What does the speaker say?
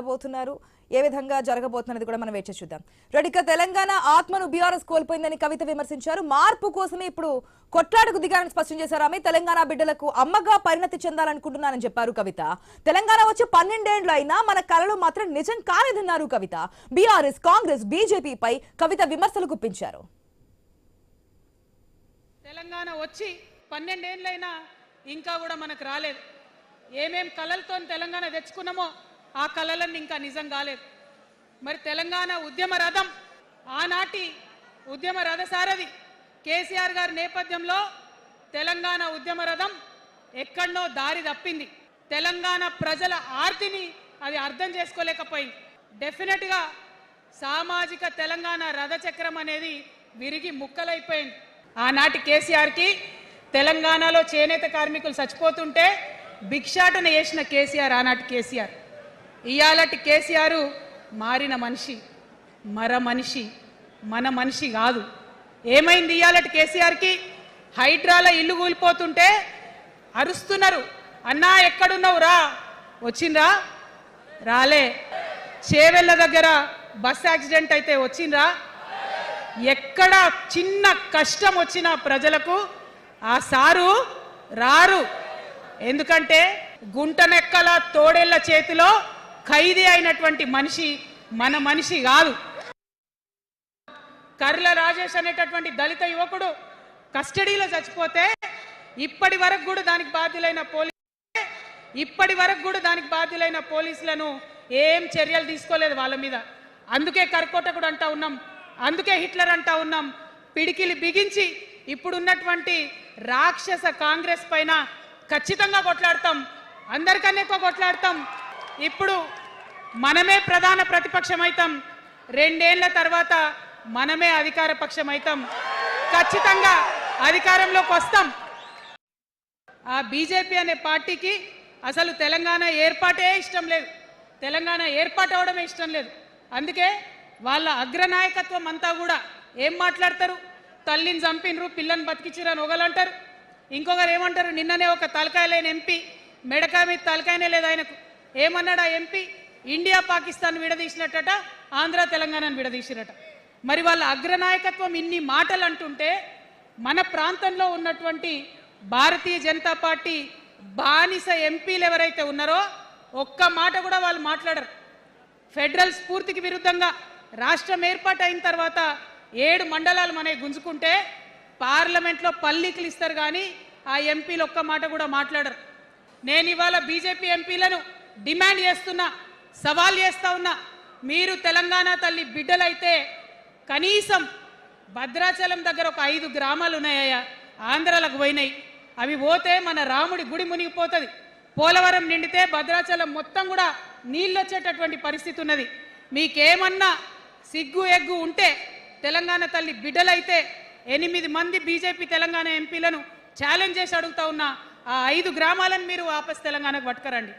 మాట్లాడబోతున్నారు, ఏ విధంగా జరగబోతున్నది కూడా మనం వేచి చూద్దాం. రెడ్డిక తెలంగాణ ఆత్మను బీఆర్ఎస్ కోల్పోయిందని కవిత విమర్శించారు. మార్పు కోసమే ఇప్పుడు కొట్లాటకు దిగారని స్పష్టం చేశారు. ఆమె తెలంగాణ బిడ్డలకు అమ్మగా పరిణతి చెందాలనుకుంటున్నారని చెప్పారు కవిత. తెలంగాణ వచ్చి 12 ఏళ్లు అయినా మన కళలు మాత్రం నిజం కాలేదన్నారు కవిత. బీఆర్ఎస్, కాంగ్రెస్, బీజేపీపై కవిత విమర్శలు గుప్పించారు. తెలంగాణ వచ్చి 12 ఏళ్ళైనా ఇంకా కూడా మనకు రాలేదు. ఏమేం కళలతో తెలంగాణ తెచ్చుకున్నామో ఆ కళలన్నీ ఇంకా నిజం కాలేదు. మరి తెలంగాణ ఉద్యమ రథం, ఆనాటి ఉద్యమ రథసారథి కేసీఆర్ గారి నేపథ్యంలో తెలంగాణ ఉద్యమ రథం ఎక్కడో దారి తప్పింది. తెలంగాణ ప్రజల ఆర్తిని అది అర్థం చేసుకోలేకపోయింది. డెఫినెట్గా సామాజిక తెలంగాణ రథచక్రం అనేది విరిగి ముక్కలైపోయింది. ఆనాటి కేసీఆర్కి తెలంగాణలో చేనేత కార్మికులు చచ్చిపోతుంటే భిక్షాటన చేసిన కేసీఆర్ ఆనాటి కేసీఆర్. ఇయాలటి కేసీఆర్ మారిన మనిషి, మనిషి, మన మనిషి కాదు. ఏమైంది ఇయాలటి కేసీఆర్కి? హైడ్రాల ఇల్లు కూలిపోతుంటే అరుస్తున్నారు, అన్నా ఎక్కడున్నావు రా, వచ్చిండ్రా? రాలే. చేవెళ్ళ దగ్గర బస్ యాక్సిడెంట్ అయితే వచ్చిండ్రా? ఎక్కడ చిన్న కష్టం వచ్చిన ప్రజలకు ఆ సారు రారు. ఎందుకంటే గుంటనెక్కల తోడేళ్ల చేతిలో ఖైదీ అయినటువంటి మనిషి మన మనిషి కాదు. కర్ల రాజేష్ అనేటటువంటి దళిత యువకుడు కస్టడీలో చచ్చిపోతే ఇప్పటి వరకు కూడా దానికి బాధ్యులైన పోలీసులను ఏం చర్యలు తీసుకోలేదు వాళ్ళ మీద. అందుకే కర్కోటకుడు అంటా ఉన్నాం, అందుకే హిట్లర్ అంటా ఉన్నాం. పిడికిలి బిగించి ఇప్పుడున్నటువంటి రాక్షస కాంగ్రెస్ పైన ఖచ్చితంగా కొట్లాడతాం, అందరికన్నా ఎక్కువ కొట్లాడతాం. ఇప్పుడు మనమే ప్రధాన ప్రతిపక్షం అవుతాం, 2 ఏళ్ల తర్వాత మనమే అధికార పక్షం అవుతాం, ఖచ్చితంగా అధికారంలోకి వస్తాం. ఆ బీజేపీ అనే పార్టీకి అసలు తెలంగాణ ఏర్పాటే ఇష్టం లేదు, తెలంగాణ ఏర్పాటు అవడమే ఇష్టం లేదు. అందుకే వాళ్ళ అగ్రనాయకత్వం అంతా కూడా ఏం మాట్లాడతారు? తల్లిని చంపినరు, పిల్లని బతికించారని ఒకలంటారు, ఇంకొకరు ఏమంటారు? నిన్ననే ఒక తలకాయ లేని ఎంపీ, మెడకాయ మీద తలకాయనే లేదు ఆయనకు, ఏమన్నాడు ఆ ఎంపీ? ఇండియా పాకిస్తాన్ విడదీసినట్టట, ఆంధ్ర తెలంగాణను విడదీసిరట. మరి వాళ్ళ అగ్రనాయకత్వం ఇన్ని మాటలు అంటుంటే మన ప్రాంతంలో ఉన్నటువంటి భారతీయ జనతా పార్టీ బానిస ఎంపీలు ఎవరైతే ఉన్నారో ఒక్క మాట కూడా వాళ్ళు మాట్లాడరు. ఫెడరల్ స్ఫూర్తికి విరుద్ధంగా రాష్ట్రం ఏర్పాటు అయిన తర్వాత 7 మండలాలు మనకి గుంజుకుంటే పార్లమెంట్లో పల్లీకులు ఇస్తారు కానీ ఆ ఎంపీలు ఒక్క మాట కూడా మాట్లాడరు. నేను ఇవాళ బీజేపీ ఎంపీలను డిమాండ్ చేస్తున్నా, సవాల్ చేస్తా ఉన్నా, మీరు తెలంగాణ తల్లి బిడ్డలైతే కనీసం భద్రాచలం దగ్గర ఒక 5 గ్రామాలు ఉన్నాయా, ఆంధ్రాలకు పోయినాయి, అవి పోతే మన రాముడి గుడి మునిగిపోతుంది. పోలవరం నిండితే భద్రాచలం మొత్తం కూడా నీళ్ళు వచ్చేటటువంటి పరిస్థితి ఉన్నది. మీకేమన్నా సిగ్గు ఎగ్గు ఉంటే తెలంగాణ తల్లి బిడ్డలైతే 8 మంది బీజేపీ తెలంగాణ ఎంపీలను ఛాలెంజ్ చేసి అడుగుతా ఉన్నా, ఆ 5 గ్రామాలను మీరు వాపస్ తెలంగాణకు పట్టుకరండి.